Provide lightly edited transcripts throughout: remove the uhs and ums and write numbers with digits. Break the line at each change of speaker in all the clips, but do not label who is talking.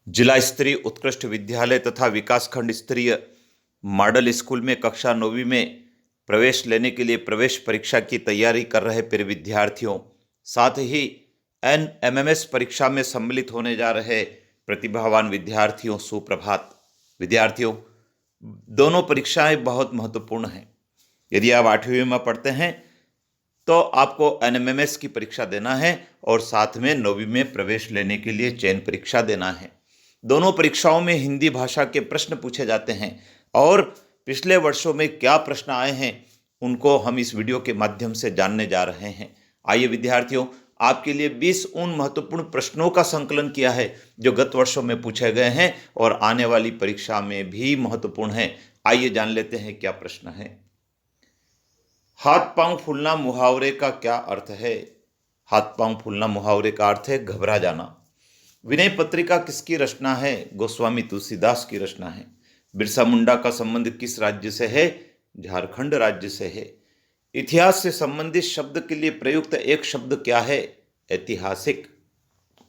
जिला स्तरीय उत्कृष्ट विद्यालय तथा विकासखंड स्तरीय मॉडल स्कूल में कक्षा 9वीं में प्रवेश लेने के लिए प्रवेश परीक्षा की तैयारी कर रहे प्रिय विद्यार्थियों, साथ ही एनएमएमएस परीक्षा में सम्मिलित होने जा रहे प्रतिभावान विद्यार्थियों, सुप्रभात। विद्यार्थियों, दोनों परीक्षाएं बहुत महत्वपूर्ण हैं। यदि आप 8वीं में पढ़ते हैं तो आपको एनएमएमएस की परीक्षा देना है और साथ में 9वीं में प्रवेश लेने के लिए चयन परीक्षा देना है। दोनों परीक्षाओं में हिंदी भाषा के प्रश्न पूछे जाते हैं और पिछले वर्षों में क्या प्रश्न आए हैं उनको हम इस वीडियो के माध्यम से जानने जा रहे हैं। आइए विद्यार्थियों, आपके लिए 20 उन महत्वपूर्ण प्रश्नों का संकलन किया है जो गत वर्षों में पूछे गए हैं और आने वाली परीक्षा में भी महत्वपूर्ण हैं। आइए जान लेते हैं क्या प्रश्न है। हाथ पांव फूलना मुहावरे का क्या अर्थ है? हाथ पांव फूलना मुहावरे का अर्थ है घबरा जाना। विनय पत्रिका किसकी रचना है? गोस्वामी तुलसीदास की रचना है। बिरसा मुंडा का संबंध किस राज्य से है? झारखंड राज्य से है। इतिहास से संबंधित शब्द के लिए प्रयुक्त एक शब्द क्या है? ऐतिहासिक।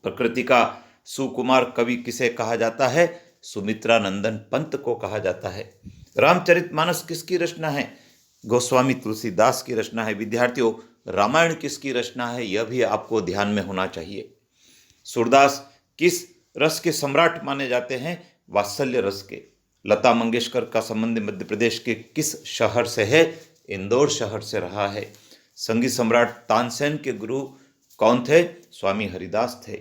प्रकृति का सुकुमार कवि किसे कहा जाता है? सुमित्रा नंदन पंत को कहा जाता है। रामचरितमानस किसकी रचना है? गोस्वामी तुलसीदास की रचना है। विद्यार्थियों, रामायण किसकी रचना है यह भी आपको ध्यान में होना चाहिए। सूरदास किस रस के सम्राट माने जाते हैं? वात्सल्य रस के। लता मंगेशकर का संबंध मध्य प्रदेश के किस शहर से है? इंदौर शहर से रहा है। संगीत सम्राट तानसेन के गुरु कौन थे? स्वामी हरिदास थे।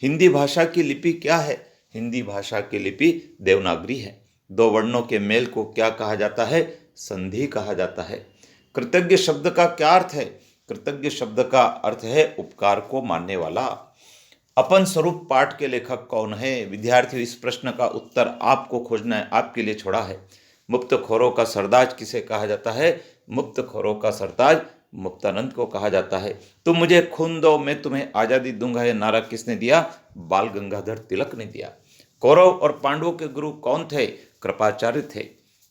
हिंदी भाषा की लिपि क्या है? हिंदी भाषा की लिपि देवनागरी है। दो वर्णों के मेल को क्या कहा जाता है? संधि कहा जाता है। कृतज्ञ शब्द का क्या अर्थ है? कृतज्ञ शब्द का अर्थ है उपकार को मानने वाला। अपन स्वरूप पाठ के लेखक कौन है? विद्यार्थियों, इस प्रश्न का उत्तर आपको खोजना है, आपके लिए छोड़ा है। मुक्तखोरों का सरताज किसे कहा जाता है? मुक्तखोरों का सरताज मुक्तानंद को कहा जाता है। तुम मुझे खून दो मैं तुम्हें आजादी दूंगा, यह नारा किसने दिया? बाल गंगाधर तिलक ने दिया। कौरव और पांडवों के गुरु कौन थे? कृपाचार्य थे।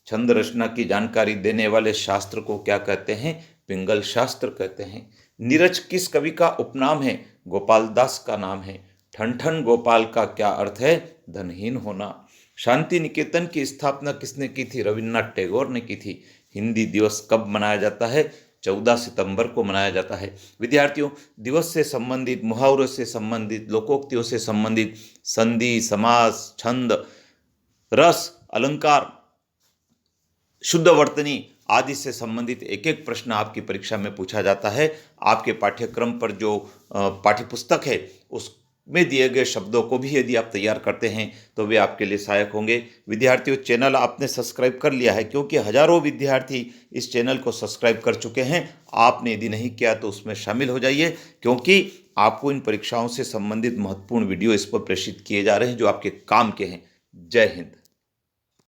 छंद रचना की जानकारी देने वाले शास्त्र को क्या कहते हैं? पिंगल शास्त्र कहते हैं। नीरज किस कवि का उपनाम है? गोपाल दास का नाम है। ठन ठन गोपाल का क्या अर्थ है? धनहीन होना। शांति निकेतन की स्थापना किसने की थी? रविन्द्रनाथ टैगोर ने की थी। हिंदी दिवस कब मनाया जाता है? 14 सितंबर को मनाया जाता है। विद्यार्थियों, दिवस से संबंधित, मुहावरों से संबंधित, लोकोक्तियों से संबंधित, संधि, समास, छंद, रस, अलंकार, शुद्ध वर्तनी आदि से संबंधित एक एक प्रश्न आपकी परीक्षा में पूछा जाता है। आपके पाठ्यक्रम पर जो पाठ्यपुस्तक है उसमें दिए गए शब्दों को भी यदि आप तैयार करते हैं तो वे आपके लिए सहायक होंगे। विद्यार्थियों, चैनल आपने सब्सक्राइब कर लिया है क्योंकि हजारों विद्यार्थी इस चैनल को सब्सक्राइब कर चुके हैं। आपने यदि नहीं किया तो उसमें शामिल हो जाइए क्योंकि आपको इन परीक्षाओं से संबंधित महत्वपूर्ण वीडियो इस पर प्रेषित किए जा रहे हैं जो आपके काम के हैं। जय हिंद।